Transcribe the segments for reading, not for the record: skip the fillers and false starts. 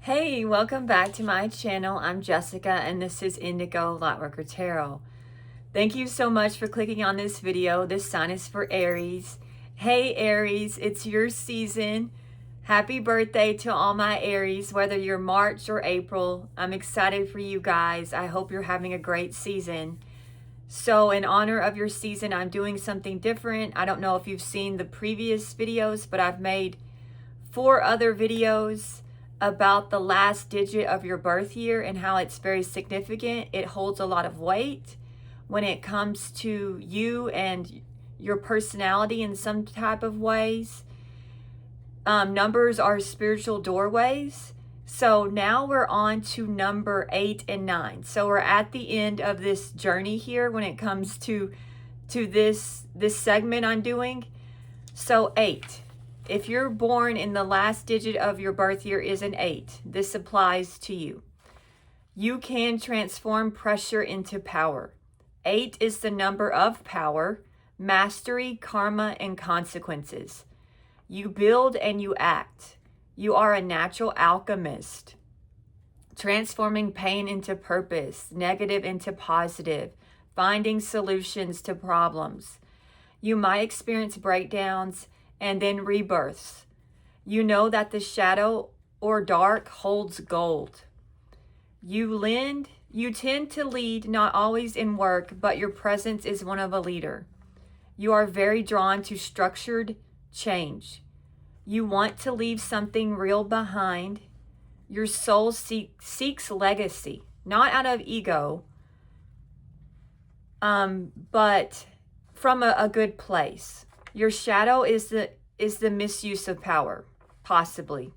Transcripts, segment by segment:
Hey, welcome back to my channel. I'm Jessica and this is Indigo Lightworker Tarot. Thank you so much for clicking on this video. This sign is for Aries. Hey Aries, it's your season. Happy birthday to all my Aries, whether you're March or April. I'm excited for you guys. I hope you're having a great season. So in honor of your season, I'm doing something different. I don't know if you've seen the previous videos, but I've made 4 other videos about the last digit of your birth year and how it's very significant. It holds a lot of weight when it comes to you and your personality in some type of ways. Numbers are spiritual doorways. So now we're on to number 8 and 9. So we're at the end of this journey here when it comes to this segment I'm doing. So 8. If you're born in the last digit of your birth year is an 8, this applies to you. You can transform pressure into power. 8 is the number of power, mastery, karma, and consequences. You build and you act. You are a natural alchemist, transforming pain into purpose, negative into positive, finding solutions to problems. You might experience breakdowns and then rebirths. You know that the shadow or dark holds gold. You tend to lead, not always in work, but your presence is one of a leader. You are very drawn to structured change. You want to leave something real behind. Your soul seeks legacy, not out of ego, but from a good place. Your shadow is the misuse of power, possibly.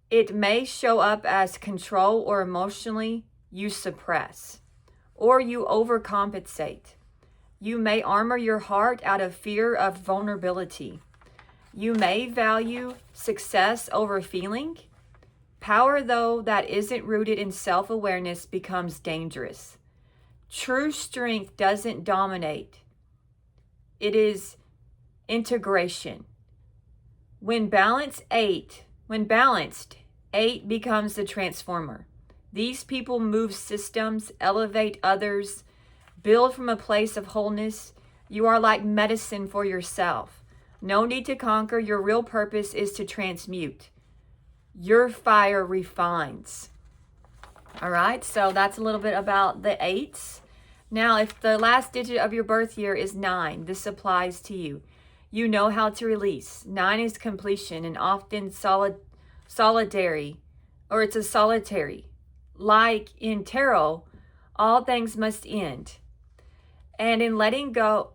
It may show up as control or emotionally you suppress, or you overcompensate. You may armor your heart out of fear of vulnerability. You may value success over feeling. Power, though, that isn't rooted in self-awareness becomes dangerous. True strength doesn't dominate. It is integration. When balanced, 8 becomes the transformer. These people move systems, elevate others, build from a place of wholeness. You are like medicine for yourself. No need to conquer. Your real purpose is to transmute. Your fire refines. All right, so that's a little bit about the 8s. Now, if the last digit of your birth year is 9, this applies to you. You know how to release. 9 is completion and often solitary, or it's a solitary. Like in tarot, all things must end. And in letting go,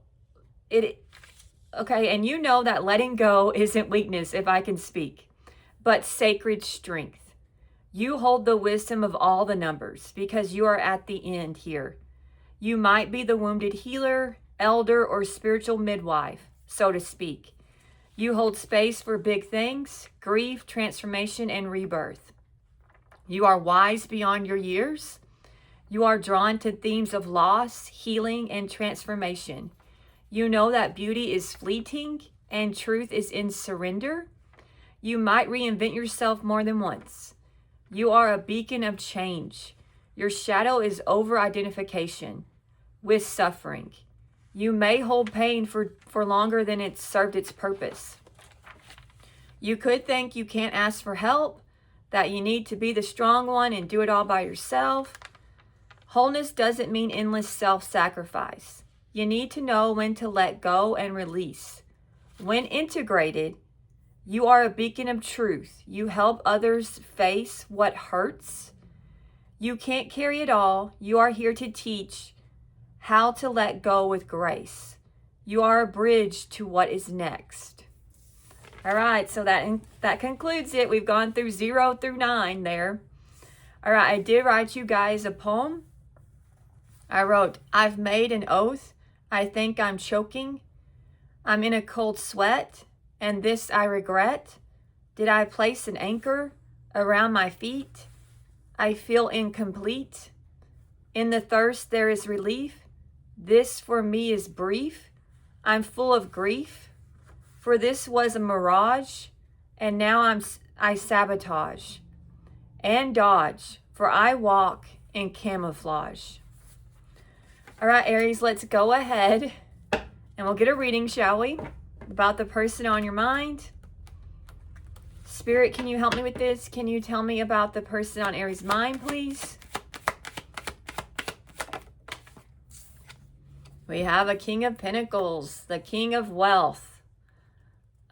and you know that letting go isn't weakness, if I can speak, but sacred strength. You hold the wisdom of all the numbers because you are at the end here. You might be the wounded healer, elder, or spiritual midwife, so to speak. You hold space for big things, grief, transformation, and rebirth. You are wise beyond your years. You are drawn to themes of loss, healing, and transformation. You know that beauty is fleeting and truth is in surrender. You might reinvent yourself more than once. You are a beacon of change. Your shadow is over-identification with suffering. You may hold pain for longer than it's served its purpose. You could think you can't ask for help, that you need to be the strong one and do it all by yourself. Wholeness doesn't mean endless self-sacrifice. You need to know when to let go and release. When integrated, you are a beacon of truth. You help others face what hurts. You can't carry it all. You are here to teach how to let go with grace. You are a bridge to what is next. All right, so that concludes it. We've gone through 0 through 9 there. All right, I did write you guys a poem. I wrote, I've made an oath. I think I'm choking. I'm in a cold sweat, and this I regret. Did I place an anchor around my feet? I feel incomplete. In the thirst there is relief. This for me is brief. I'm full of grief. For this was a mirage, and now I sabotage. and dodge, for I walk in camouflage. All right, Aries, let's go ahead and we'll get a reading, shall we? About the person on your mind. Spirit, can you help me with this? Can you tell me about the person on Aries' mind, please? We have a King of Pentacles, the King of Wealth.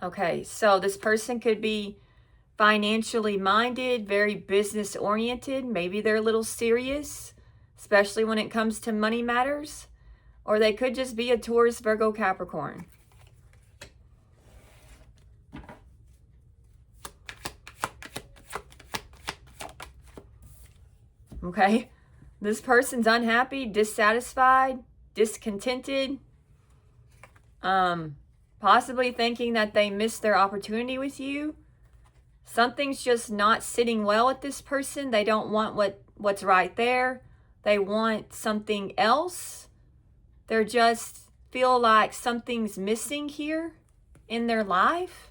Okay, so this person could be financially minded, very business oriented. Maybe they're a little serious, especially when it comes to money matters. Or they could just be a Taurus, Virgo, Capricorn. Okay, this person's unhappy, dissatisfied, discontented, possibly thinking that they missed their opportunity with you. Something's just not sitting well with this person. They don't want what's right there. They want something else. They're just feel like something's missing here in their life.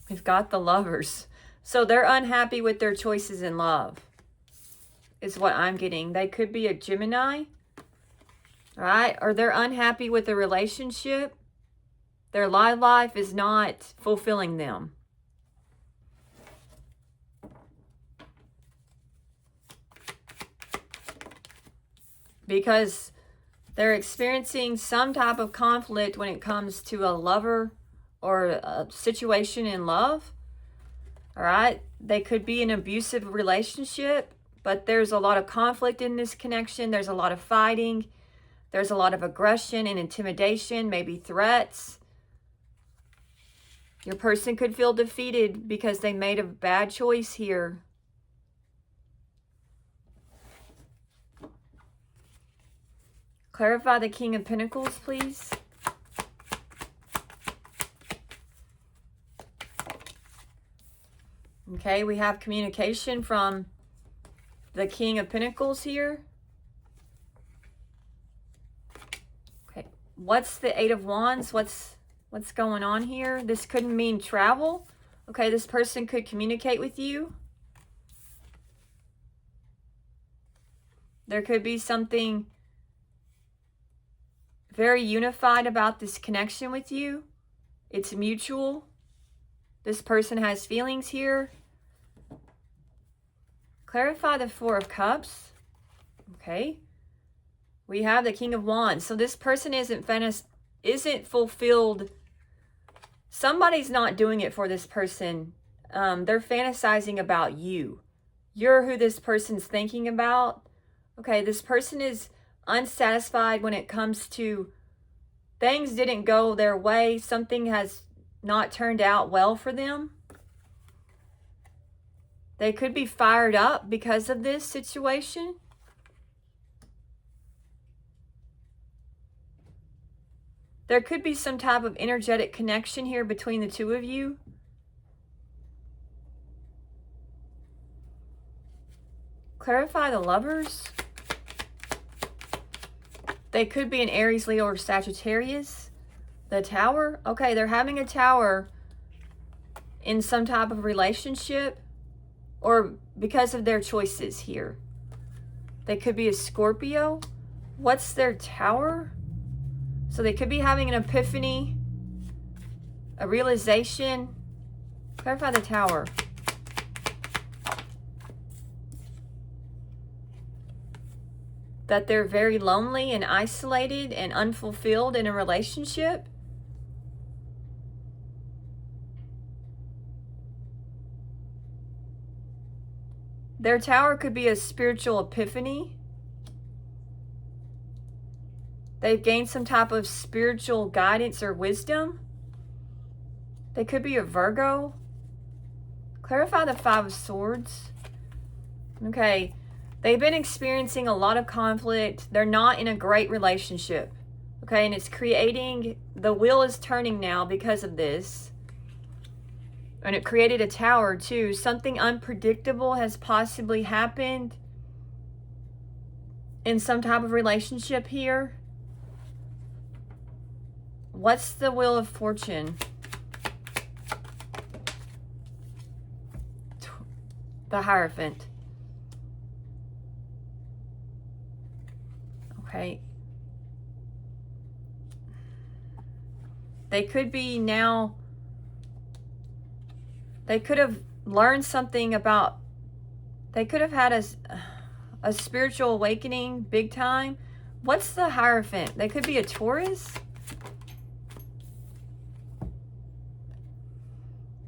We've got the Lovers. So they're unhappy with their choices in love, is what I'm getting. They could be a Gemini, right? Or they're unhappy with the relationship. Their life is not fulfilling them. Because they're experiencing some type of conflict when it comes to a lover or a situation in love. All right, they could be an abusive relationship, but there's a lot of conflict in this connection. There's a lot of fighting. There's a lot of aggression and intimidation, maybe threats. Your person could feel defeated because they made a bad choice here. Clarify the King of Pentacles, please. Okay, we have communication from the King of Pentacles here. Okay, what's the Eight of Wands? What's going on here? This could mean travel. Okay, this person could communicate with you. There could be something very unified about this connection with you. It's mutual. This person has feelings here. Clarify the Four of Cups. Okay. We have the King of Wands. So this person isn't fulfilled. Somebody's not doing it for this person. They're fantasizing about you. You're who this person's thinking about. Okay, this person is unsatisfied when it comes to things didn't go their way. Something has not turned out well for them. They could be fired up because of this situation. There could be some type of energetic connection here between the two of you. Clarify the Lovers. They could be an Aries, Leo, or Sagittarius. The Tower. Okay, they're having a Tower in some type of relationship or because of their choices here. They could be a Scorpio. What's their Tower? So they could be having an epiphany, a realization. Clarify the Tower. That they're very lonely and isolated and unfulfilled in a relationship. Their Tower could be a spiritual epiphany. They've gained some type of spiritual guidance or wisdom. They could be a Virgo. Clarify the Five of Swords. Okay. They've been experiencing a lot of conflict. They're not in a great relationship. Okay, and it's creating, the wheel is turning now because of this. And it created a Tower too. Something unpredictable has possibly happened. in some type of relationship here. What's the Wheel of Fortune? The Hierophant. Okay. They could be now, they could have learned something about, they could have had a spiritual awakening big time. What's the Hierophant? They could be a Taurus.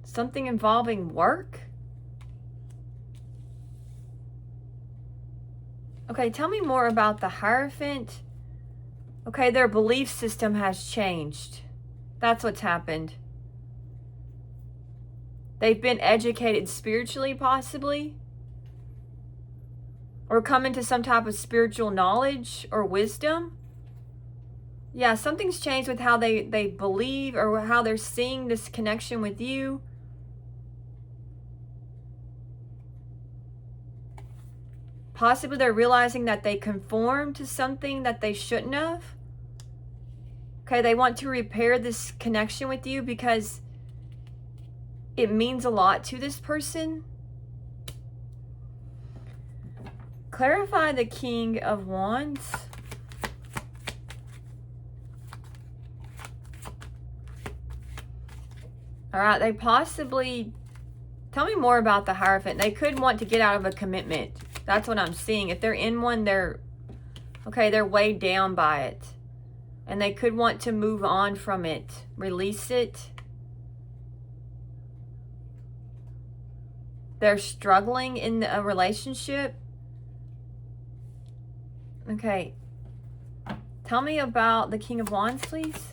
Something involving work. Okay, tell me more about the Hierophant. Okay, their belief system has changed. That's what's happened. They've been educated spiritually, possibly. Or come into some type of spiritual knowledge or wisdom. Yeah, something's changed with how they believe or how they're seeing this connection with you. Possibly they're realizing that they conform to something that they shouldn't have. Okay, they want to repair this connection with you because it means a lot to this person. Clarify the King of Wands. All right, they possibly, tell me more about the Hierophant. They could want to get out of a commitment. That's what I'm seeing. If they're in one, they're weighed down by it. And they could want to move on from it, release it. They're struggling in a relationship. Okay. Tell me about the King of Wands, please.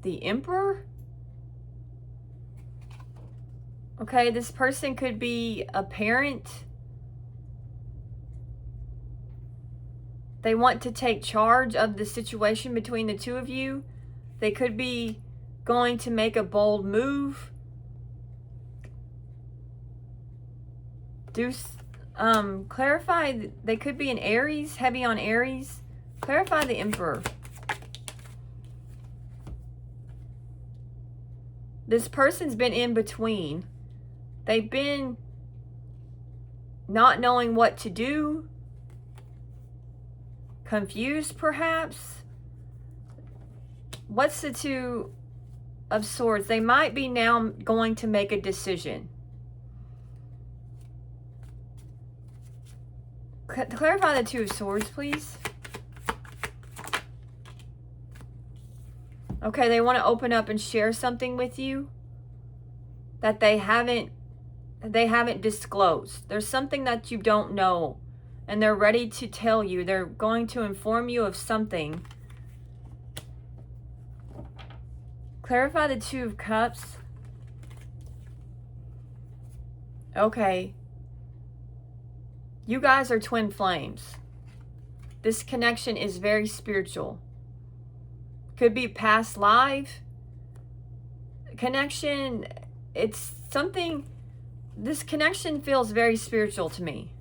The Emperor. Okay, this person could be a parent. They want to take charge of the situation between the two of you. They could be going to make a bold move. Clarify, they could be an Aries, heavy on Aries. Clarify the Emperor. This person's been in between. They've been not knowing what to do. Confused, perhaps. What's the Two of Swords? They might be now going to make a decision. Clarify the Two of Swords, please. Okay, they want to open up and share something with you that they haven't disclosed. There's something that you don't know, and they're ready to tell you. They're going to inform you of something. Clarify the Two of Cups. Okay. You guys are twin flames. This connection is very spiritual. Could be past life connection. It's something, this connection feels very spiritual to me.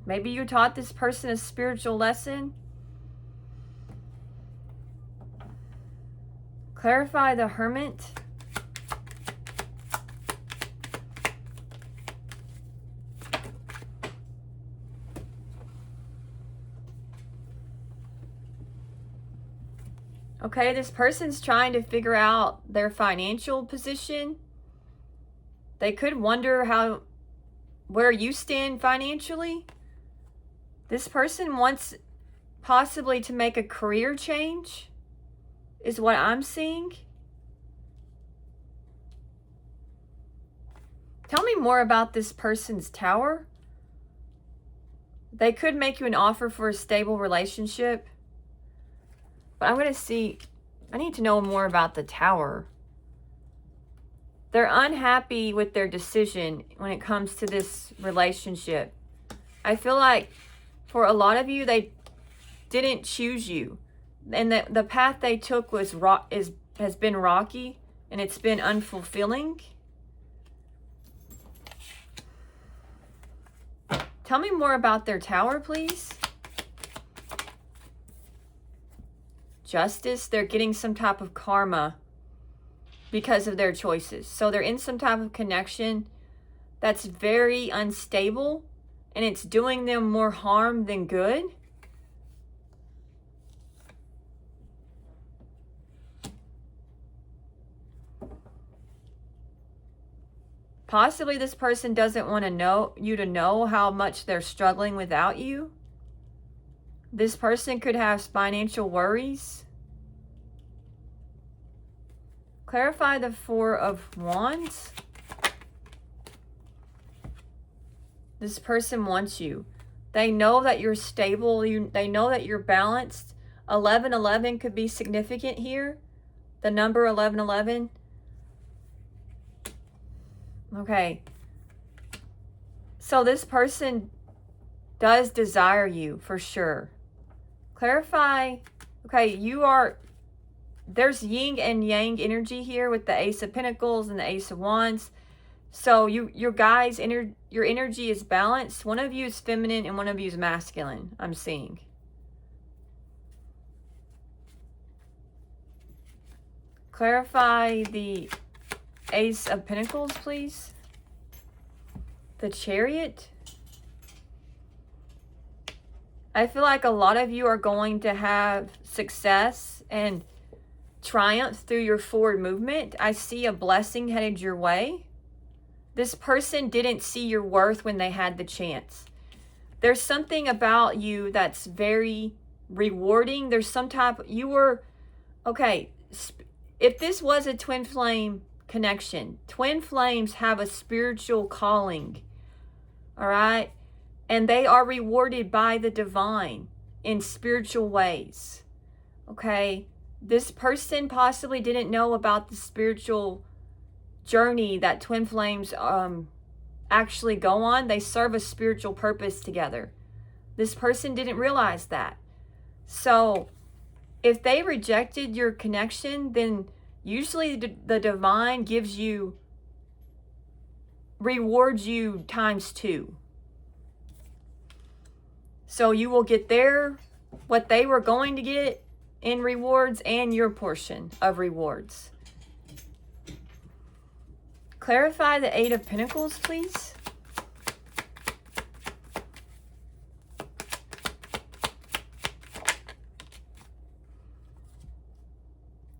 Maybe you taught this person a spiritual lesson. Clarify the Hermit. Okay, this person's trying to figure out their financial position. They could wonder where you stand financially. This person wants possibly to make a career change, is what I'm seeing. Tell me more about this person's Tower. They could make you an offer for a stable relationship. But I'm going to see, I need to know more about the Tower. They're unhappy with their decision when it comes to this relationship. I feel like for a lot of you, they didn't choose you. And the path they took has been rocky, and it's been unfulfilling. Tell me more about their Tower, please. Justice. They're getting some type of karma because of their choices. So they're in some type of connection that's very unstable, and it's doing them more harm than good. Possibly this person doesn't want you to know how much they're struggling without you. This person could have financial worries. Clarify the Four of Wands. This person wants you. They know that you're stable. They know that you're balanced. 1111 could be significant here. The number 1111. Okay. So this person does desire you for sure. Clarify. Okay, there's yin and yang energy here with the Ace of Pentacles and the Ace of Wands. So your guys, your energy is balanced. One of you is feminine and one of you is masculine, I'm seeing. Clarify the Ace of Pentacles, please. The Chariot. I feel like a lot of you are going to have success and triumph through your forward movement. I see a blessing headed your way. This person didn't see your worth when they had the chance. There's something about you that's very rewarding. There's some type, okay, if this was a twin flame connection, twin flames have a spiritual calling, all right? And they are rewarded by the divine in spiritual ways, okay? This person possibly didn't know about the spiritual journey that twin flames actually go on. They serve a spiritual purpose together. This person didn't realize that. So if they rejected your connection, then usually the divine rewards you ×2. So you will get what they were going to get in rewards and your portion of rewards. Clarify the Eight of Pentacles, please.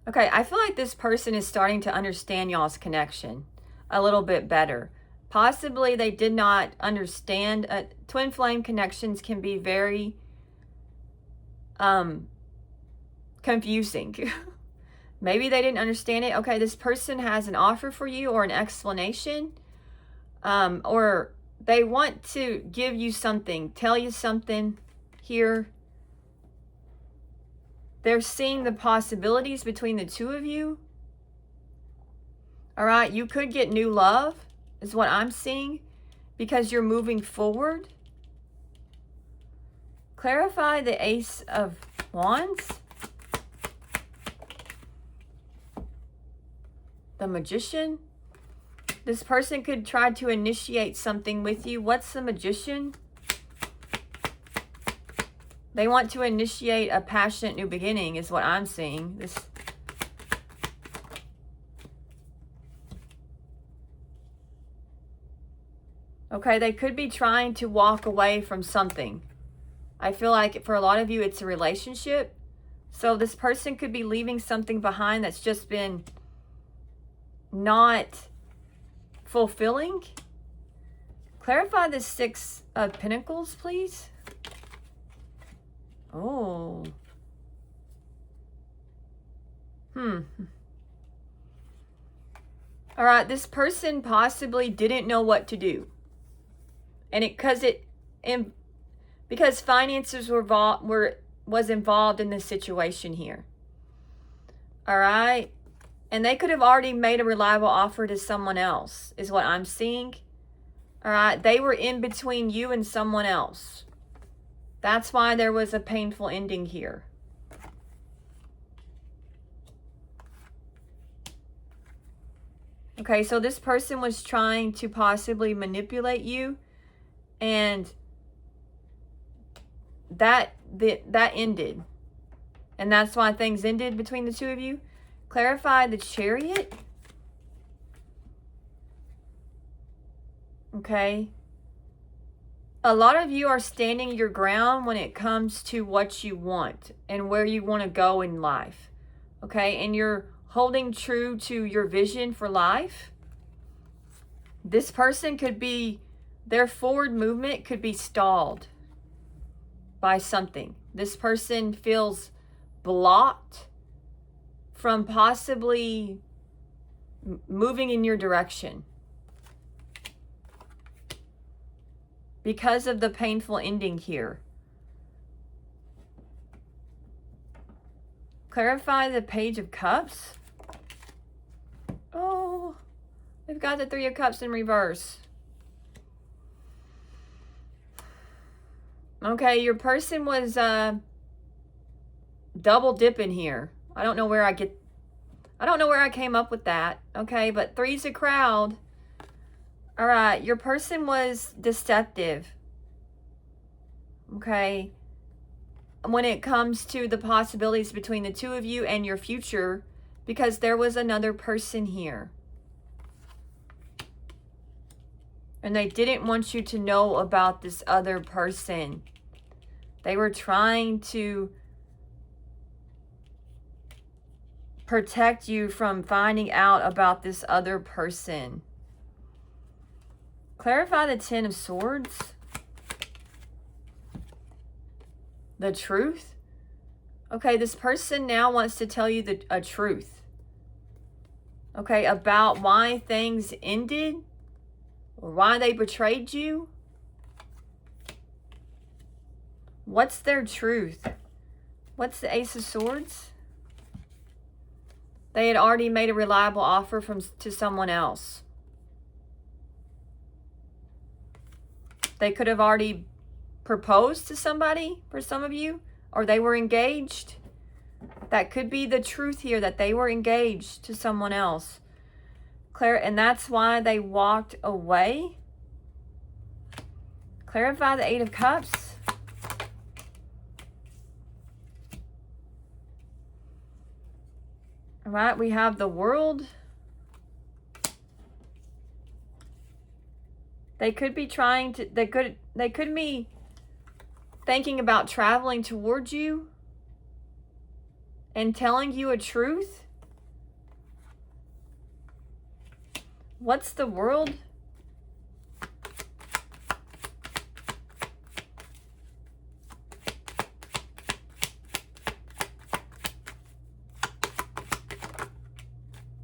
Okay, I feel like this person is starting to understand y'all's connection a little bit better. Possibly they did not understand. Twin flame connections can be very confusing. Maybe they didn't understand it. Okay, this person has an offer for you or an explanation, or they want to give you something, tell you something here. They're seeing the possibilities between the two of you. All right, you could get new love, is what I'm seeing, because you're moving forward. Clarify the Ace of Wands. The Magician. This person could try to initiate something with you. What's the Magician? They want to initiate a passionate new beginning, is what I'm seeing. Okay, they could be trying to walk away from something. I feel like for a lot of you, it's a relationship. So this person could be leaving something behind that's just been not fulfilling. Clarify the Six of Pentacles, please. Oh. All right, this person possibly didn't know what to do. And because finances was involved in this situation here. All right? And they could have already made a reliable offer to someone else, is what I'm seeing. All right? They were in between you and someone else. That's why there was a painful ending here. Okay, so this person was trying to possibly manipulate you and that ended. And that's why things ended between the two of you. Clarify the Chariot. Okay. A lot of you are standing your ground when it comes to what you want and where you want to go in life. Okay. And you're holding true to your vision for life. This person could be, their forward movement could be stalled by something. This person feels blocked from possibly moving in your direction because of the painful ending here. Clarify the Page of Cups. Oh, we've got the Three of Cups in reverse. Okay, your person was double dipping here. I don't know where I came up with that. Okay, but three's a crowd. All right, your person was deceptive. Okay, when it comes to the possibilities between the two of you and your future, because there was another person here. And they didn't want you to know about this other person. They were trying to protect you from finding out about this other person. Clarify the Ten of Swords. The truth. Okay, this person now wants to tell you a truth. Okay, about why things ended or why they betrayed you. What's their truth? What's the Ace of Swords? They had already made a reliable offer to someone else. They could have already proposed to somebody for some of you, or they were engaged. That could be the truth here, that they were engaged to someone else. And that's why they walked away. Clarify the Eight of Cups. All right, we have the World. They could be trying to, they could be thinking about traveling towards you and telling you a truth. What's the World?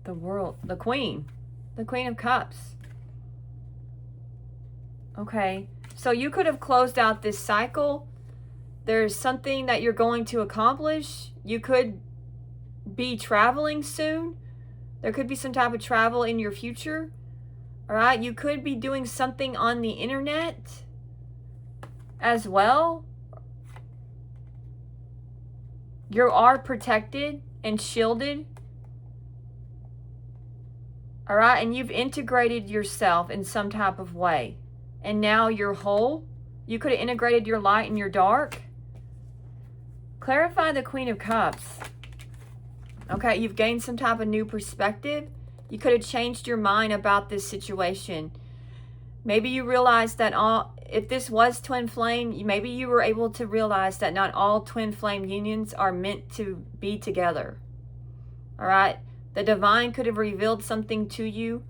The World, the Queen of Cups. Okay, so you could have closed out this cycle. There's something that you're going to accomplish. You could be traveling soon. There could be some type of travel in your future. All right, you could be doing something on the internet as well. You are protected and shielded. All right, and you've integrated yourself in some type of way. And now you're whole. You could have integrated your light and your dark. Clarify the Queen of Cups. Okay, you've gained some type of new perspective. You could have changed your mind about this situation. Maybe you realized that if this was twin flame, maybe you were able to realize that not all twin flame unions are meant to be together. All right, the divine could have revealed something to you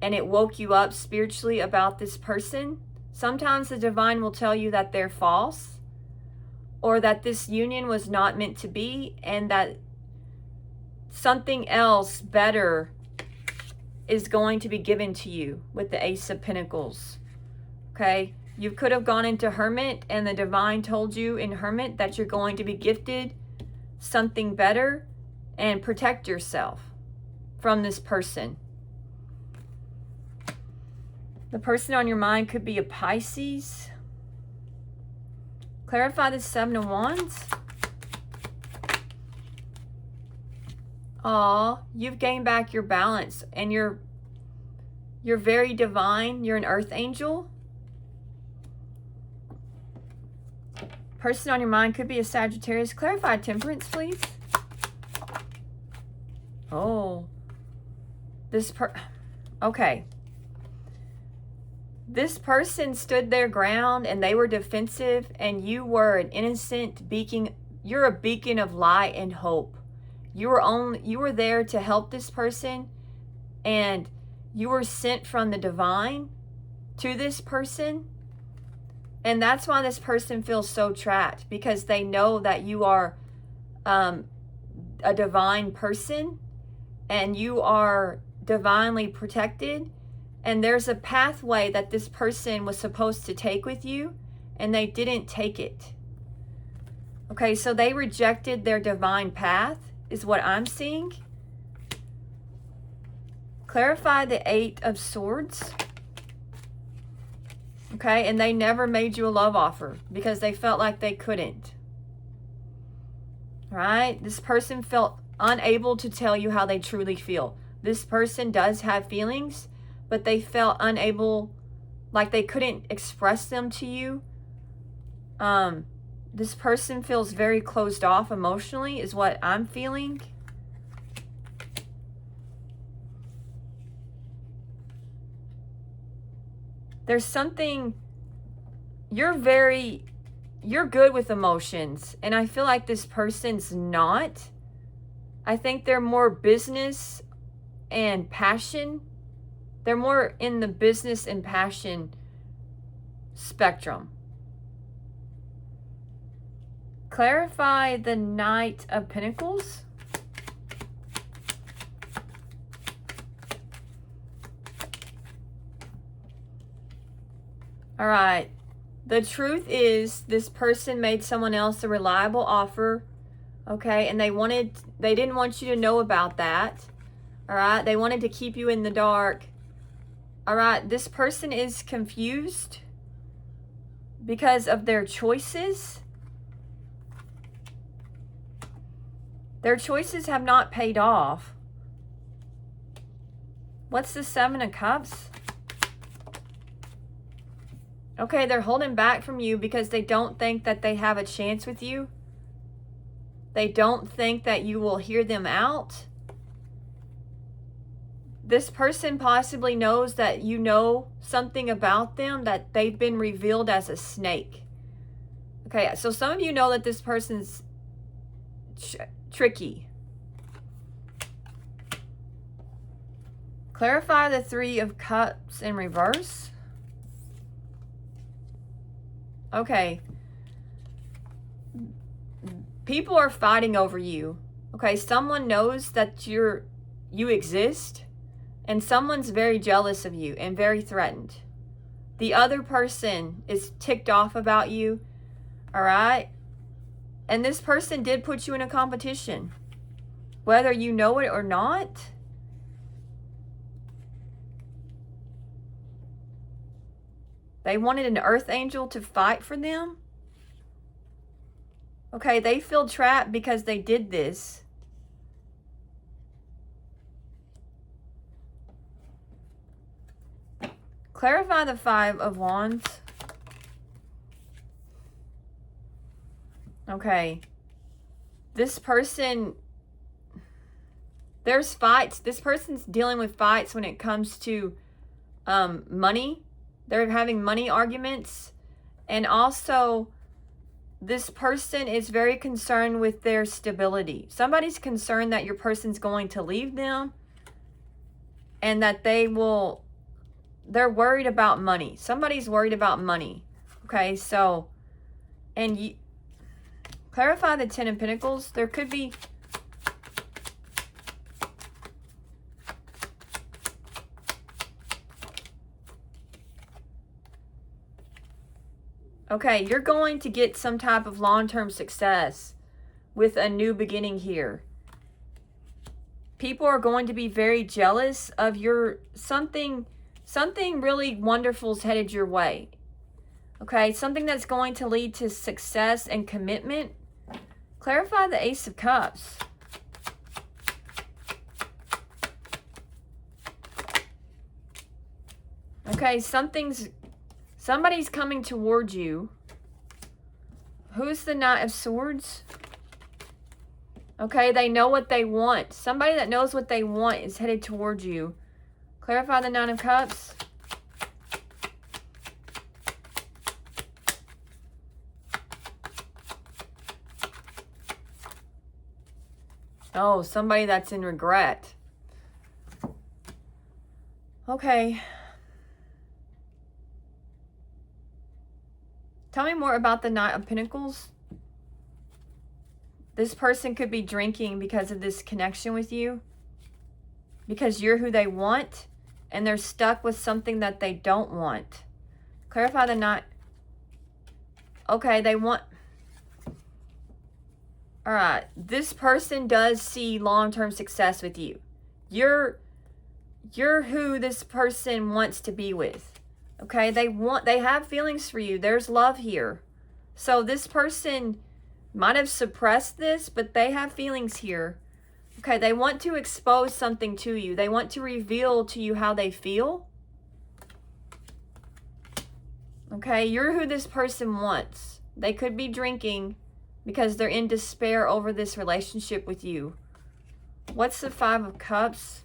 and it woke you up spiritually about this person. Sometimes the divine will tell you that they're false, or that this union was not meant to be, and that something else better is going to be given to you with the Ace of Pentacles. Okay, you could have gone into Hermit and the divine told you in Hermit that you're going to be gifted something better, and protect yourself from this person. The person on your mind could be a Pisces. Clarify the Seven of Wands. Aw, you've gained back your balance and you're very divine. You're an earth angel. Person on your mind could be a Sagittarius. Clarify temperance, please. Oh. Okay. This person stood their ground and they were defensive, and you were an innocent beacon. You're a beacon of light and hope. You were there to help this person, and you were sent from the divine to this person. And that's why this person feels so trapped, because they know that you are a divine person and you are divinely protected. And there's a pathway that this person was supposed to take with you, and they didn't take it. Okay, so they rejected their divine path, is what I'm seeing. Clarify the 8 of Swords. Okay, and they never made you a love offer because they felt like they couldn't. Right? This person felt unable to tell you how they truly feel. This person does have feelings, but they felt unable, like they couldn't express them to you. This person feels very closed off emotionally, is what I'm feeling. There's something, you're good with emotions, and I feel like this person's not. I think they're more business and passion. They're more in the business and passion spectrum. Clarify the Knight of Pentacles. All right. The truth is, this person made someone else a reliable offer, okay? And they didn't want you to know about that, all right? They wanted to keep you in the dark, all right? This person is confused because of their choices. Their choices have not paid off. What's the 7 of Cups? Okay, they're holding back from you because they don't think that they have a chance with you. They don't think that you will hear them out. This person possibly knows that you know something about them, that they've been revealed as a snake. Okay, so some of you know that this person's tricky. Clarify the 3 of Cups in reverse. Okay. People are fighting over you. Okay, someone knows that you exist, and someone's very jealous of you and very threatened. The other person is ticked off about you, all right? And this person did put you in a competition, whether you know it or not. They wanted an earth angel to fight for them. Okay, they feel trapped because they did this. Clarify the 5 of Wands. Okay. This person, there's fights. This person's dealing with fights when it comes to money. They're having money arguments. And also, this person is very concerned with their stability. Somebody's concerned that your person's going to leave them, and that they're worried about money. Somebody's worried about money. Okay, so, and you clarify the 10 of Pentacles. There could be, okay, you're going to get some type of long-term success with a new beginning here. People are going to be very jealous of your something really wonderful's headed your way. Okay, something that's going to lead to success and commitment. Clarify the Ace of Cups. Okay, somebody's coming towards you Who's the Knight of Swords? Okay, they know what they want. Somebody that knows what they want is headed towards you. Clarify the Nine of Cups. Oh, somebody that's in regret. Okay. Tell me more about the Knight of Pentacles. This person could be drinking because of this connection with you. Because you're who they want. And they're stuck with something that they don't want. Clarify the Knight. Okay, they want... Alright, this person does see long-term success with you. You're who this person wants to be with. Okay, they have feelings for you. There's love here. So this person might have suppressed this, but they have feelings here. Okay, they want to expose something to you. They want to reveal to you how they feel. Okay, you're who this person wants. They could be drinking because they're in despair over this relationship with you. What's the Five of Cups?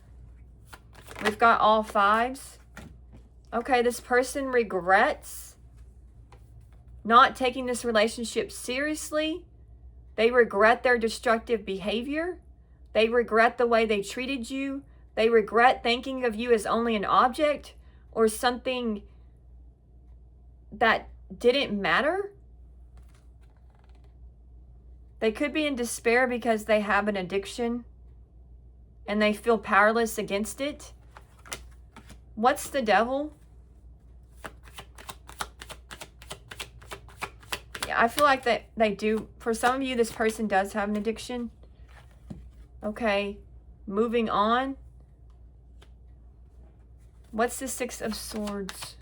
We've got all fives. Okay, this person regrets not taking this relationship seriously. They regret their destructive behavior. They regret the way they treated you. They regret thinking of you as only an object or something that didn't matter. They could be in despair because they have an addiction and they feel powerless against it. What's the Devil? Yeah, I feel like that they do. For some of you, this person does have an addiction. Okay, moving on. What's the Six of Swords?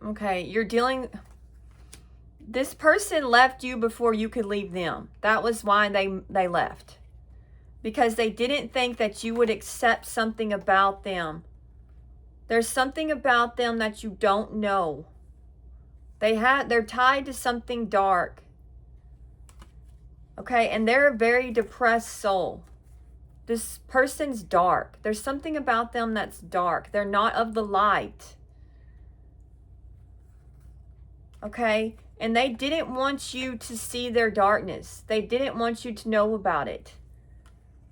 Okay, you're dealing... This person left you before you could leave them. That was why they left. Because they didn't think that you would accept something about them. There's something about them that you don't know. They're tied to something dark. Okay, and they're a very depressed soul. This person's dark. There's something about them that's dark. They're not of the light. Okay, and they didn't want you to see their darkness. They didn't want you to know about it.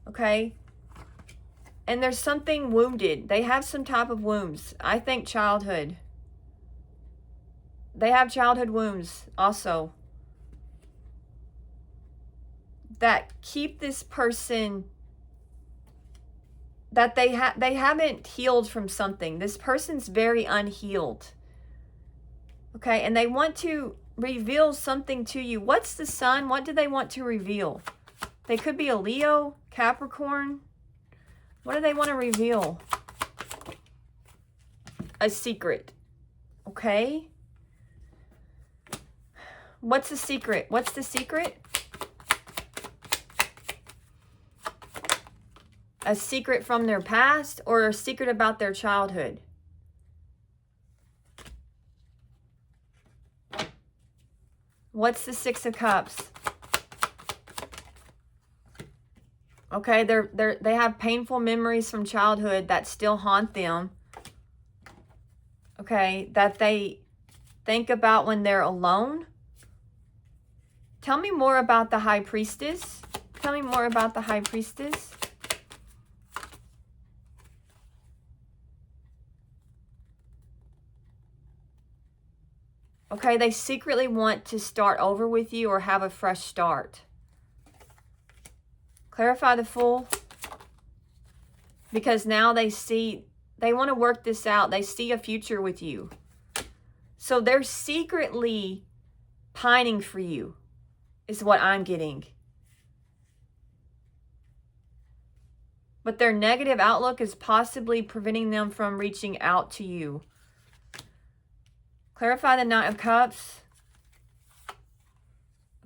Okay, and there's something wounded. They have some type of wounds. I think childhood. They have childhood wounds also that keep this person, that they haven't healed from something. This person's very unhealed. Okay, and they want to reveal something to you. What's the Sun? What do they want to reveal? They could be a Leo, Capricorn. What do they want to reveal? A secret. Okay. What's the secret? What's the secret? A secret from their past or a secret about their childhood? What's the Six of Cups? Okay, they have painful memories from childhood that still haunt them. Okay, that they think about when they're alone. Tell me more about the High Priestess. Tell me more about the High Priestess. Okay, they secretly want to start over with you or have a fresh start. Clarify the Fool. Because now they want to work this out. They see a future with you. So they're secretly pining for you, is what I'm getting. But their negative outlook is possibly preventing them from reaching out to you. Clarify the Knight of Cups.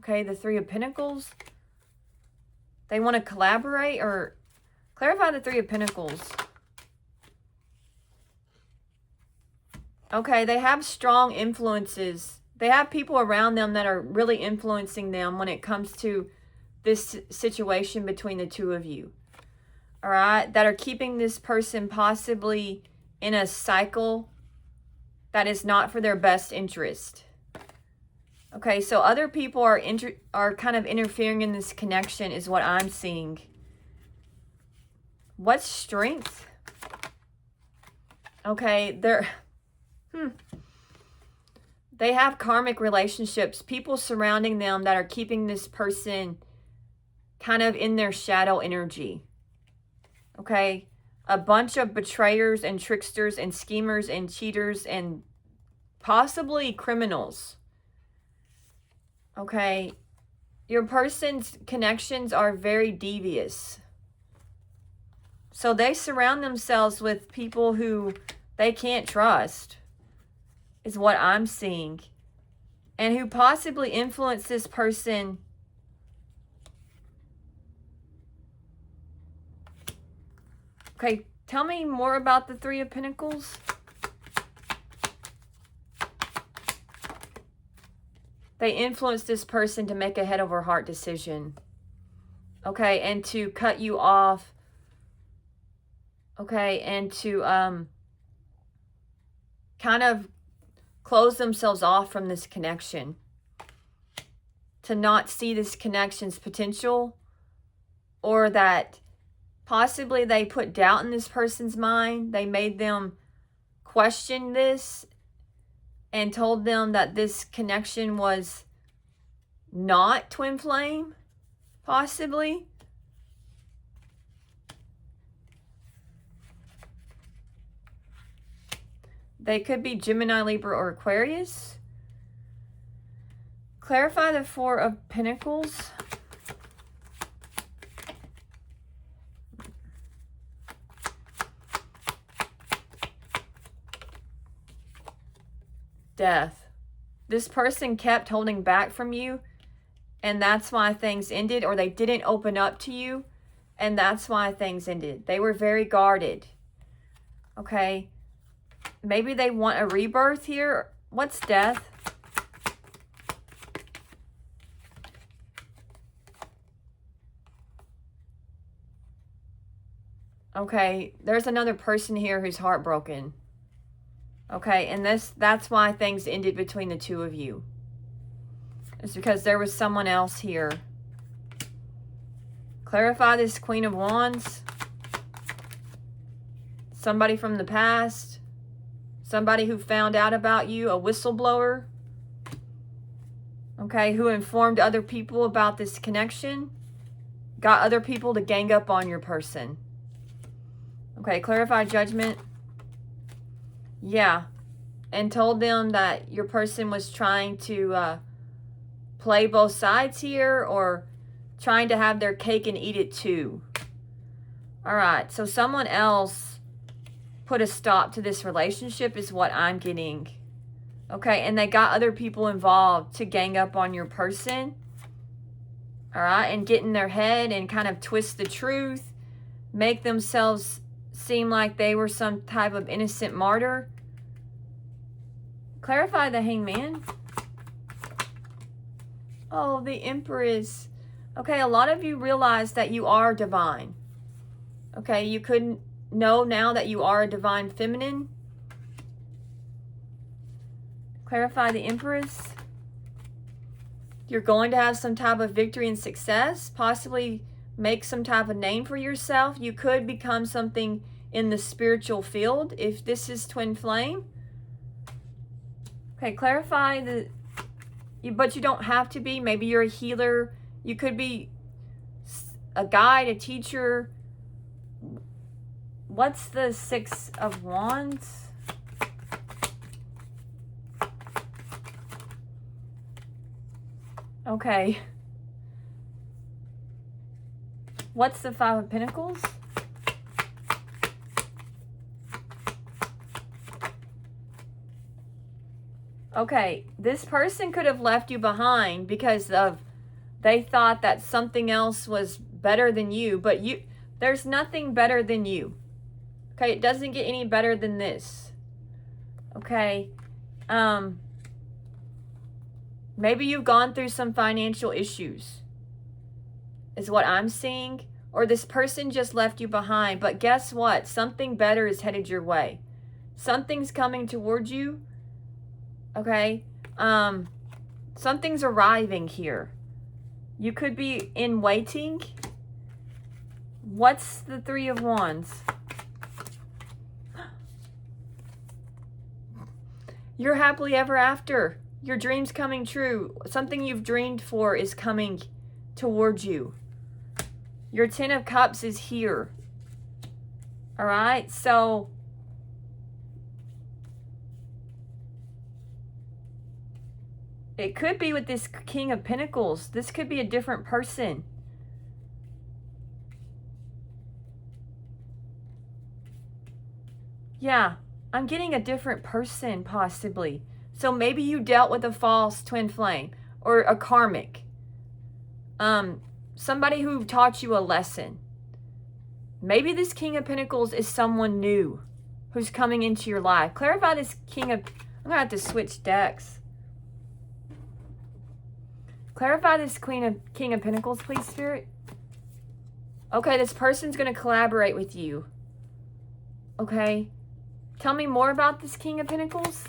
Okay, the Three of Pentacles. They want to collaborate, or clarify the Three of Pentacles. Okay, they have strong influences. They have people around them that are really influencing them when it comes to this situation between the two of you. All right, that are keeping this person possibly in a cycle that is not for their best interest. Okay, so other people are kind of interfering in this connection is what I'm seeing. What's strength? Okay, they have karmic relationships, people surrounding them that are keeping this person kind of in their shadow energy. Okay, a bunch of betrayers and tricksters and schemers and cheaters and possibly criminals. Okay, your person's connections are very devious. So they surround themselves with people who they can't trust, is what I'm seeing. And who possibly influence this person Okay, tell me more about the Three of Pentacles. They influence this person to make a head over heart decision. Okay, and to cut you off. Okay, and to kind of close themselves off from this connection. To not see this connection's potential, or that possibly they put doubt in this person's mind. They made them question this and told them that this connection was not twin flame, possibly. They could be Gemini, Libra, or Aquarius. Clarify the Four of Pentacles. Death. This person kept holding back from you, and that's why things ended, or they didn't open up to you, and that's why things ended. They were very guarded. Okay? Maybe they want a rebirth here. What's death? Okay, there's another person here who's heartbroken. Okay, and that's why things ended between the two of you. It's because there was someone else here. Clarify this Queen of Wands. Somebody from the past. Somebody who found out about you, a whistleblower. Okay, who informed other people about this connection. Got other people to gang up on your person. Okay, clarify Judgment. Yeah, and told them that your person was trying to play both sides here, or trying to have their cake and eat it too. All right, so someone else put a stop to this relationship is what I'm getting. Okay, and they got other people involved to gang up on your person. All right, and get in their head and kind of twist the truth, make themselves seem like they were some type of innocent martyr. Clarify the Hangman. Oh, the Empress. Okay, a lot of you realize that you are divine. Okay, you couldn't know now that you are a divine feminine. Clarify the Empress. You're going to have some type of victory and success, possibly make some type of name for yourself. You could become something in the spiritual field if this is twin flame. Okay, clarify but you don't have to be. Maybe you're a healer. You could be a guide, a teacher. What's the Six of Wands? Okay. What's the Five of Pentacles? Okay, this person could have left you behind because they thought that something else was better than you, but there's nothing better than you. Okay, it doesn't get any better than this. Okay, maybe you've gone through some financial issues, is what I'm seeing. Or this person just left you behind. But guess what? Something better is headed your way. Something's coming towards you. Okay? Something's arriving here. You could be in waiting. What's the Three of Wands? You're happily ever after. Your dream's coming true. Something you've dreamed for is coming towards you. Your Ten of Cups is here. All right? So, it could be with this King of Pentacles. This could be a different person. Yeah, I'm getting a different person, possibly. So maybe you dealt with a false twin flame or a karmic. Somebody who taught you a lesson. Maybe this King of Pentacles is someone new who's coming into your life. Clarify this King of... I'm going to have to switch decks. Clarify this King of Pentacles, please, Spirit. Okay, this person's going to collaborate with you. Okay. Tell me more about this King of Pentacles.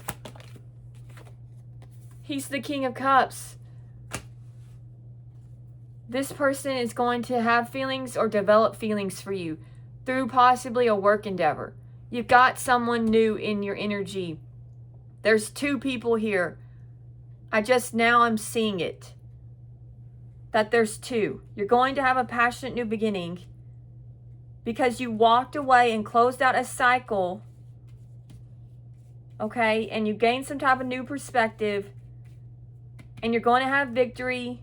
He's the King of Cups. This person is going to have feelings or develop feelings for you through possibly a work endeavor. You've got someone new in your energy. There's two people here. I'm seeing it. That there's two. You're going to have a passionate new beginning because you walked away and closed out a cycle. Okay, and you gained some type of new perspective. And you're going to have victory.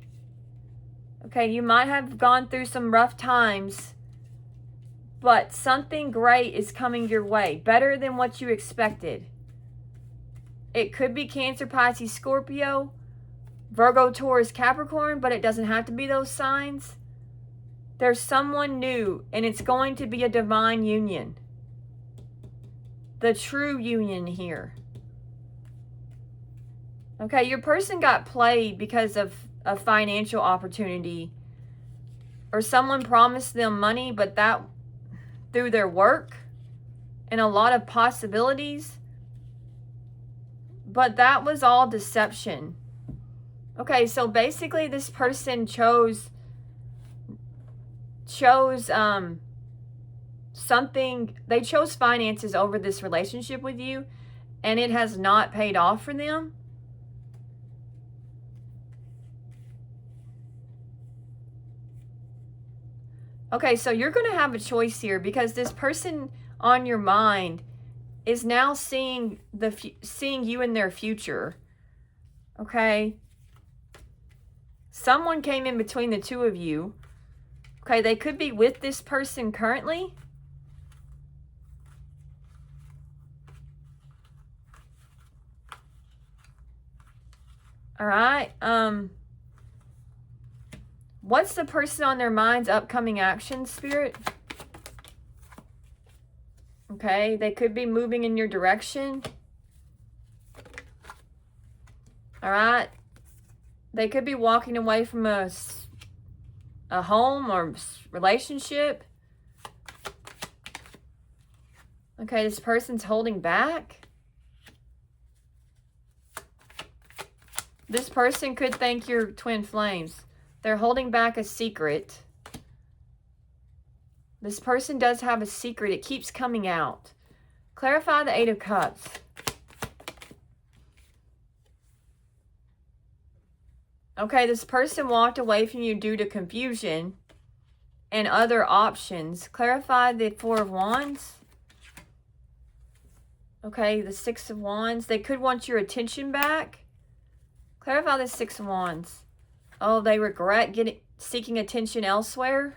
Okay, you might have gone through some rough times, but something great is coming your way, better than what you expected. It could be Cancer, Pisces, Scorpio, Virgo, Taurus, Capricorn, but it doesn't have to be those signs. There's someone new, and it's going to be a divine union. The true union here. Okay, your person got played because of a financial opportunity, or someone promised them money, but that through their work and a lot of possibilities, but that was all deception. Okay, so basically this person chose something. They chose finances over this relationship with you, and it has not paid off for them. Okay, so you're going to have a choice here because this person on your mind is now seeing you in their future. Okay? Someone came in between the two of you. Okay, they could be with this person currently. All right. What's the person on their mind's upcoming action, Spirit? Okay, they could be moving in your direction. All right. They could be walking away from a home or relationship. Okay, this person's holding back. This person could thank your twin flames. They're holding back a secret. This person does have a secret. It keeps coming out. Clarify the Eight of Cups. Okay, this person walked away from you due to confusion and other options. Clarify the Four of Wands. Okay, the Six of Wands. They could want your attention back. Clarify the Six of Wands. Oh, they regret seeking attention elsewhere.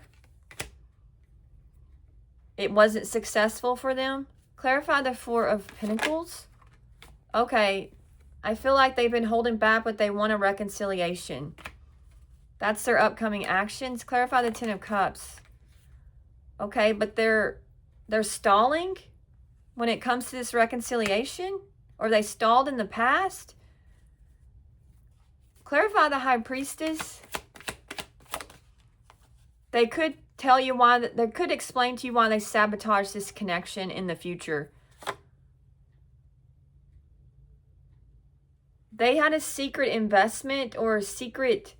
It wasn't successful for them. Clarify the Four of Pentacles. Okay, I feel like they've been holding back, but they want a reconciliation. That's their upcoming actions. Clarify the Ten of Cups. Okay, but they're stalling when it comes to this reconciliation? Or they stalled in the past? Clarify the High Priestess. They could tell you why, they could explain to you why they sabotage this connection in the future. They had a secret investment or a secret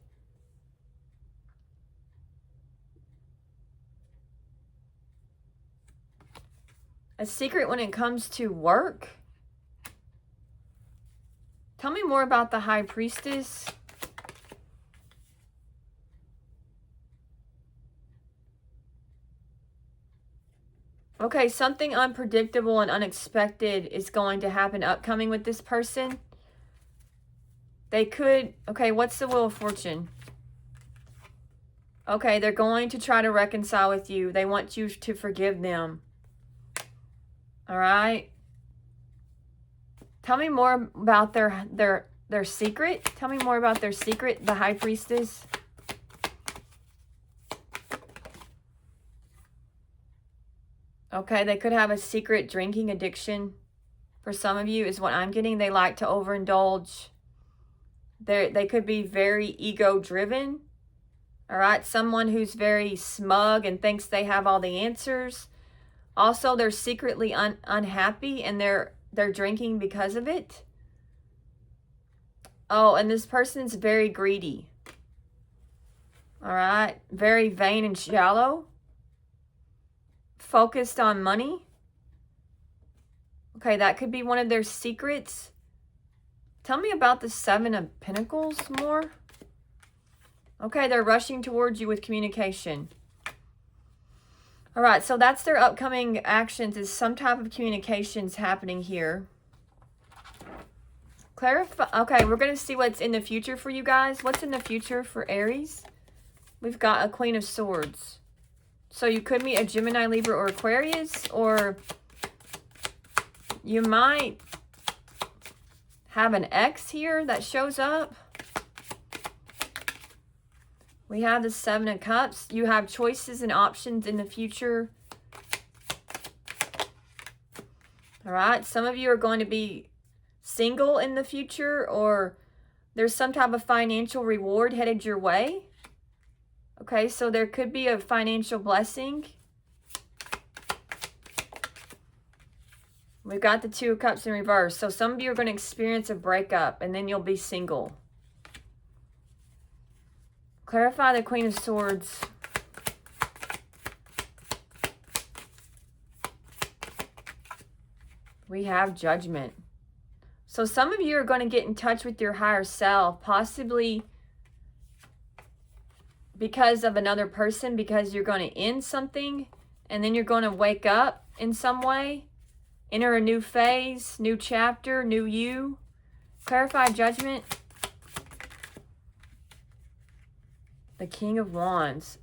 when it comes to work. Tell me more about the High Priestess. Okay, something unpredictable and unexpected is going to happen upcoming with this person. They could, okay, what's the Wheel of Fortune? Okay, they're going to try to reconcile with you. They want you to forgive them. All right. Tell me more about their secret. Tell me more about their secret, the High Priestess. Okay, they could have a secret drinking addiction. For some of you is what I'm getting. They like to overindulge. They could be very ego-driven. All right, someone who's very smug and thinks they have all the answers. Also, they're secretly unhappy and they're drinking because of it. Oh, and this person's very greedy. All right, very vain and shallow. Focused on money. Okay, that could be one of their secrets. Tell me about the Seven of Pentacles more. Okay, they're rushing towards you with communication. All right, so that's their upcoming actions, is some type of communications happening here. Clarify. Okay, we're going to see what's in the future for you guys. What's in the future for Aries? We've got a Queen of Swords. So you could meet a Gemini, Libra, or Aquarius, or you might have an ex here that shows up. We have the Seven of Cups. You have choices and options in the future. All right. Some of you are going to be single in the future, or there's some type of financial reward headed your way. Okay, so there could be a financial blessing. We've got the Two of Cups in reverse. So some of you are going to experience a breakup and then you'll be single. Clarify the Queen of Swords. We have Judgment. So some of you are going to get in touch with your higher self, possibly because of another person, because you're going to end something and then you're going to wake up in some way, enter a new phase, new chapter, new you. Clarify Judgment. The King of Wands.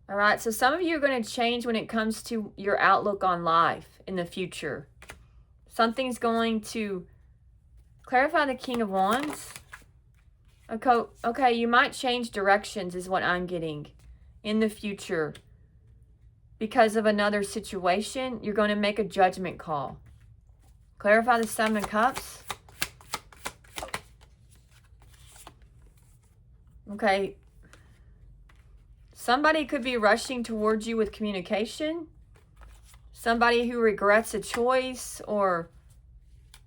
All right, so some of you are going to change when it comes to your outlook on life in the future. Something's going to clarify the King of Wands. Okay, you might change directions is what I'm getting in the future. Because of another situation, you're going to make a judgment call. Clarify the Seven of Cups. Okay. Somebody could be rushing towards you with communication. Somebody who regrets a choice or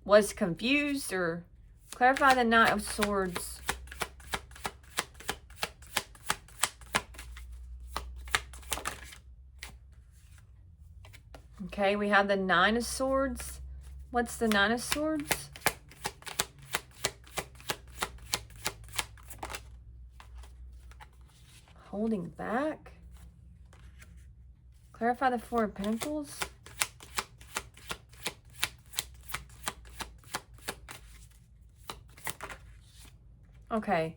was confused, or clarify the Knight of Swords. Okay, we have the Nine of Swords. What's the Nine of Swords? Holding back. Clarify the Four of Pentacles. Okay.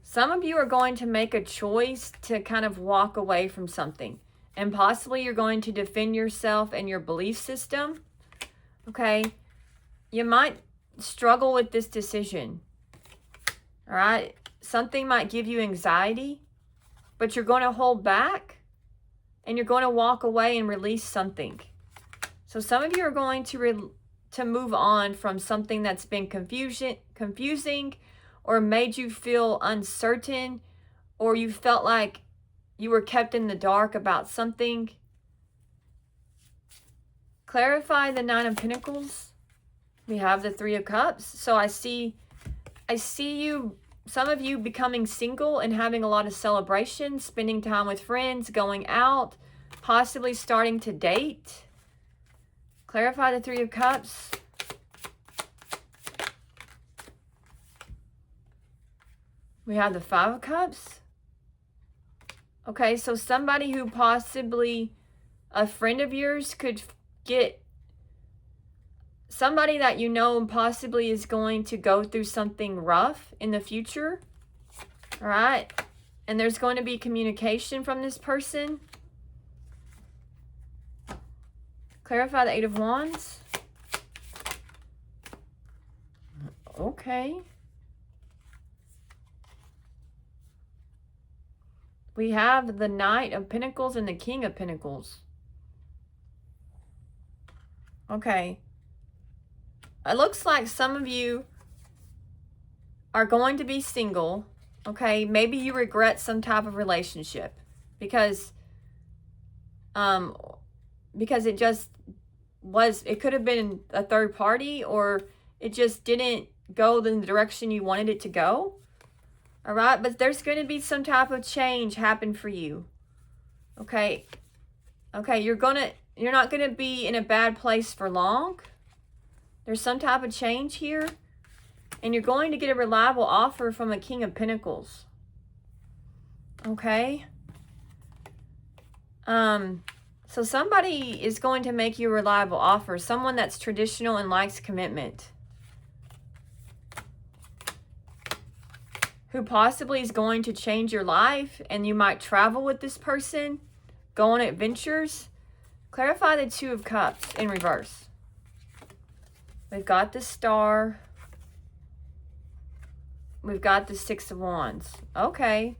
Some of you are going to make a choice to kind of walk away from something. And possibly you're going to defend yourself and your belief system. Okay. you might struggle with this decision. All right? Something might give you anxiety, but you're going to hold back and you're going to walk away and release something. So some of you are going to move on from something that's been confusing or made you feel uncertain, or you felt like you were kept in the dark about something. Clarify the Nine of Pentacles. We have the Three of Cups. So I see you, some of you becoming single and having a lot of celebration, spending time with friends, going out, possibly starting to date. Clarify the Three of Cups. We have the Five of Cups. Okay, so somebody who possibly, a friend of yours could get, somebody that you know possibly is going to go through something rough in the future. All right. And there's going to be communication from this person. Clarify the Eight of Wands. Okay. We have the Knight of Pentacles and the King of Pentacles. Okay. It looks like some of you are going to be single. Okay. Maybe you regret some type of relationship because it just was, it could have been a third party, or it just didn't go in the direction you wanted it to go. All right, but there's going to be some type of change happen for you. Okay. Okay, you're not going to be in a bad place for long. There's some type of change here, and you're going to get a reliable offer from a King of Pentacles. Okay? So somebody is going to make you a reliable offer, someone that's traditional and likes commitment, who possibly is going to change your life, and you might travel with this person, go on adventures. Clarify the Two of Cups in reverse. We've got the Star. We've got the Six of Wands. Okay.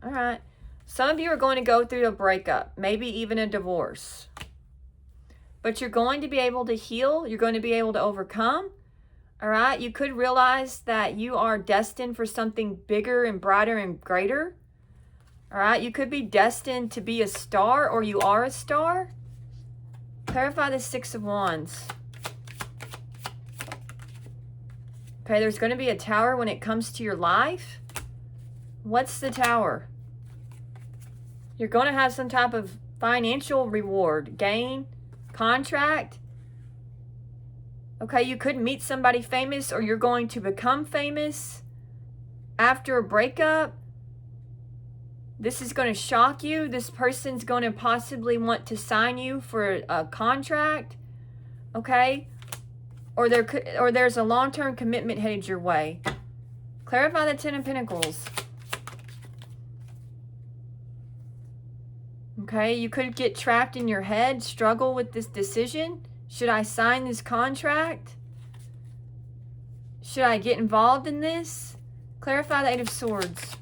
All right. Some of you are going to go through a breakup, maybe even a divorce. But you're going to be able to heal. You're going to be able to overcome. All right. You could realize that you are destined for something bigger and brighter and greater. All right. You could be destined to be a star, or you are a star. Clarify the Six of Wands. Okay, there's going to be a Tower when it comes to your life. What's the Tower? You're going to have some type of financial reward, gain, contract. Okay, you could meet somebody famous, or you're going to become famous after a breakup. This is going to shock you. This person's going to possibly want to sign you for a contract. Okay? Or there's a long-term commitment headed your way. Clarify the Ten of Pentacles. Okay, you could get trapped in your head, struggle with this decision. Should I sign this contract? Should I get involved in this? Clarify the Eight of Swords.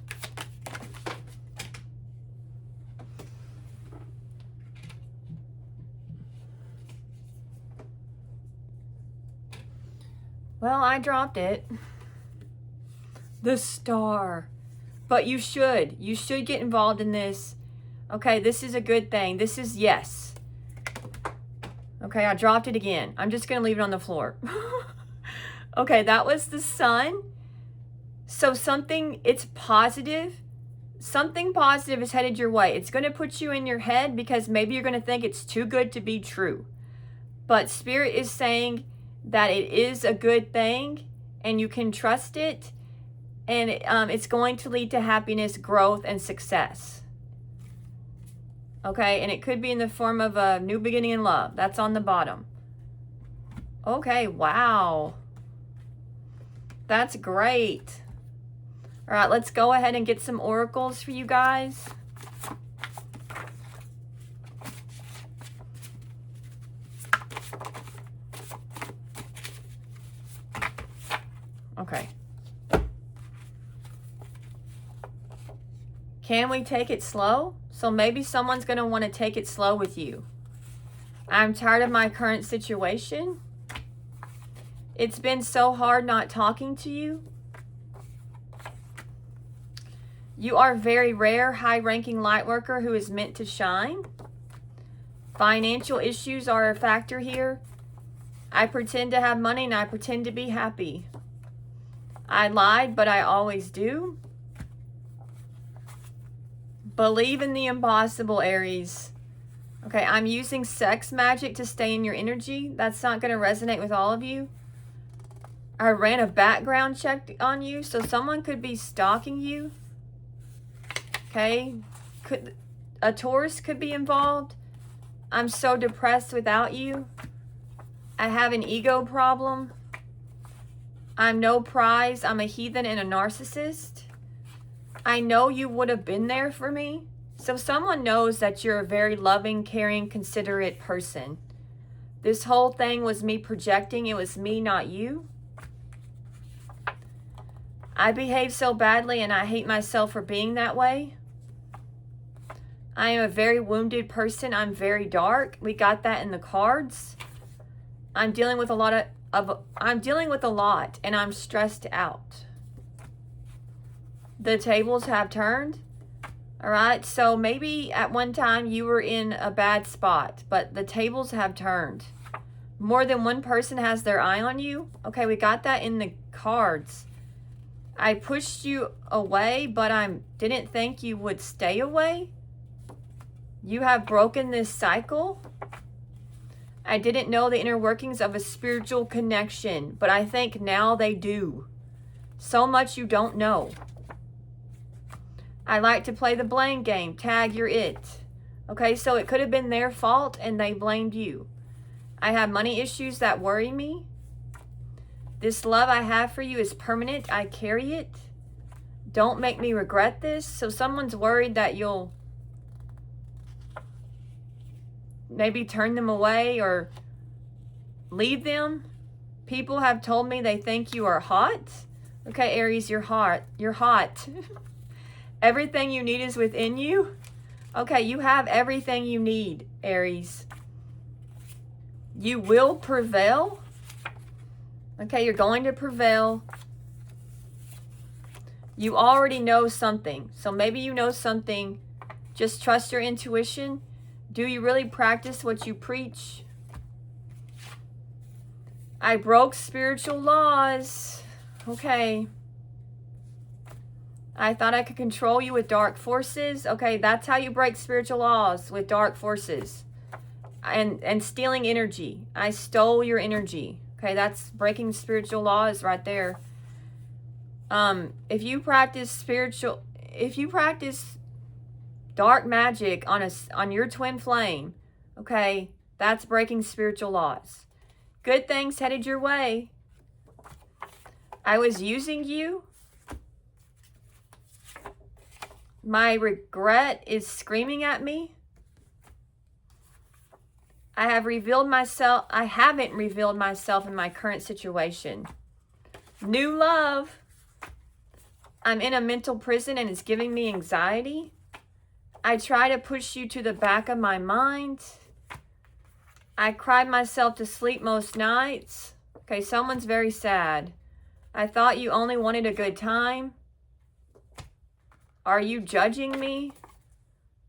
Well, I dropped it. The Star. But you should. You should get involved in this. Okay, this is a good thing. This is yes. Okay, I dropped it again. I'm just going to leave it on the floor. Okay, that was the Sun. So it's positive. Something positive is headed your way. It's going to put you in your head because maybe you're going to think it's too good to be true. But Spirit is saying that it is a good thing and you can trust it, and it's going to lead to happiness, growth, and success. Okay, and it could be in the form of a new beginning in love. That's on the bottom. Okay, wow. That's great. All right, let's go ahead and get some oracles for you guys. Can we take it slow? So maybe someone's going to want to take it slow with you. I'm tired of my current situation. It's been so hard not talking to you. You are very rare, high-ranking light worker who is meant to shine. Financial issues are a factor here. I pretend to have money and I pretend to be happy. I lied, but I always do. Believe in the impossible, Aries. Okay, I'm using sex magic to stay in your energy. That's not going to resonate with all of you. I ran a background check on you, so someone could be stalking you. Okay, a Taurus could be involved. I'm so depressed without you. I have an ego problem. I'm no prize. I'm a heathen and a narcissist. I know you would have been there for me. So someone knows that you're a very loving, caring, considerate person. This whole thing was me projecting. It was me, not you. I behave so badly and I hate myself for being that way. I am a very wounded person. I'm very dark. We got that in the cards. I'm dealing with a lot and I'm stressed out. The tables have turned. All right, so maybe at one time you were in a bad spot, but the tables have turned. More than one person has their eye on you. Okay, we got that in the cards. I pushed you away, but I didn't think you would stay away. You have broken this cycle. I didn't know the inner workings of a spiritual connection, but I think now they do. So much you don't know. I like to play the blame game. Tag, you're it. Okay, so it could have been their fault and they blamed you. I have money issues that worry me. This love I have for you is permanent. I carry it. Don't make me regret this. So someone's worried that you'll maybe turn them away or leave them. People have told me they think you are hot. Okay, Aries, you're hot. You're hot. Everything you need is within you. Okay, you have everything you need, Aries. You will prevail. Okay, you're going to prevail. You already know something. So maybe you know something. Just trust your intuition. Do you really practice what you preach? I broke spiritual laws. Okay. I thought I could control you with dark forces. Okay, that's how you break spiritual laws, with dark forces. And stealing energy. I stole your energy. Okay, that's breaking spiritual laws right there. If you practice dark magic on your twin flame, okay, that's breaking spiritual laws. Good things headed your way. I was using you. My regret is screaming at me. I haven't revealed myself in my current situation. New love. I'm in a mental prison and it's giving me anxiety. I try to push you to the back of my mind. I cried myself to sleep most nights. Okay, someone's very sad. I thought you only wanted a good time. Are you judging me?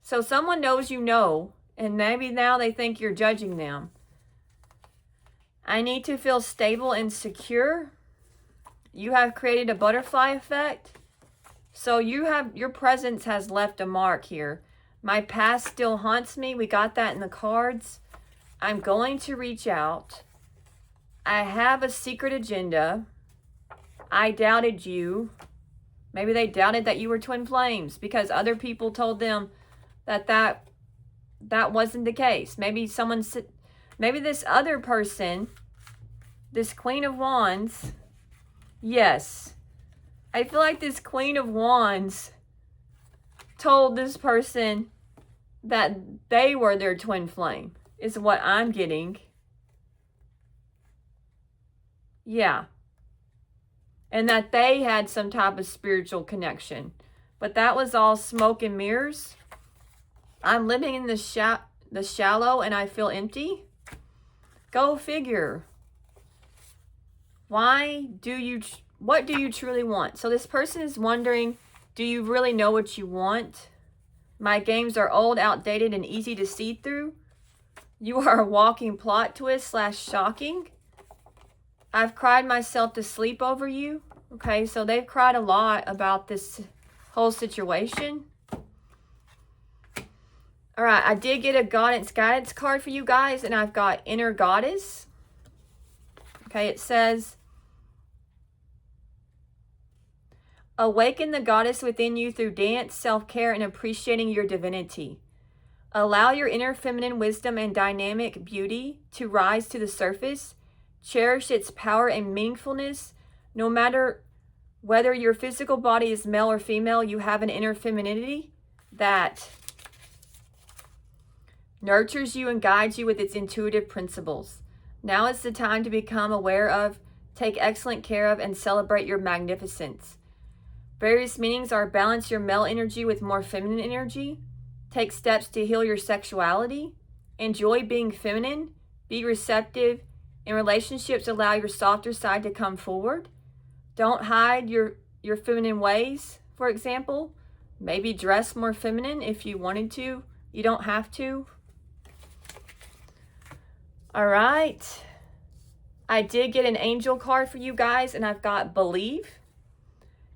So someone knows you know, and maybe now they think you're judging them. I need to feel stable and secure. You have created a butterfly effect. So your presence has left a mark here. My past still haunts me. We got that in the cards. I'm going to reach out. I have a secret agenda. I doubted you. Maybe they doubted that you were twin flames because other people told them that wasn't the case. Maybe this other person, this Queen of Wands, yes. I feel like this Queen of Wands told this person that they were their twin flame, is what I'm getting. Yeah. And that they had some type of spiritual connection. But that was all smoke and mirrors. I'm living in the shallow and I feel empty. Go figure. What do you truly want? So this person is wondering, do you really know what you want? My games are old, outdated, and easy to see through. You are a walking plot twist / shocking. I've cried myself to sleep over you. Okay, so they've cried a lot about this whole situation. All right, I did get a guidance card for you guys, and I've got Inner Goddess. Okay, it says, awaken the goddess within you through dance, self-care, and appreciating your divinity. Allow your inner feminine wisdom and dynamic beauty to rise to the surface. Cherish its power and meaningfulness. No matter whether your physical body is male or female, you have an inner femininity that nurtures you and guides you with its intuitive principles. Now is the time to become aware of, take excellent care of, and celebrate your magnificence. Various meanings are balance your male energy with more feminine energy. Take steps to heal your sexuality. Enjoy being feminine. Be receptive. In relationships, allow your softer side to come forward. Don't hide your feminine ways, for example. Maybe dress more feminine if you wanted to. You don't have to. All right. I did get an angel card for you guys, and I've got believe.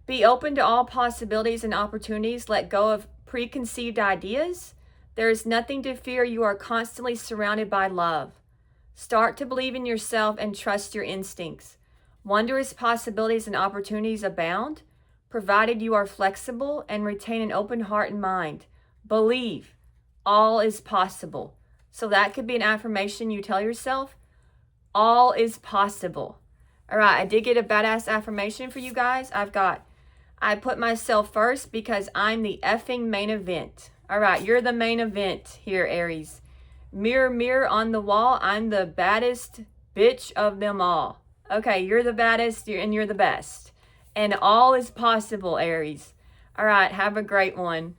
Be open to all possibilities and opportunities. Let go of preconceived ideas. There is nothing to fear. You are constantly surrounded by love. Start to believe in yourself and trust your instincts. Wondrous possibilities and opportunities abound, provided you are flexible and retain an open heart and mind. Believe. All is possible. So that could be an affirmation you tell yourself. All is possible. All right, I did get a badass affirmation for you guys. I put myself first because I'm the effing main event. All right, you're the main event here, Aries. Mirror, mirror on the wall, I'm the baddest bitch of them all. Okay, you're the baddest and you're the best. And all is possible, Aries. All right, have a great one.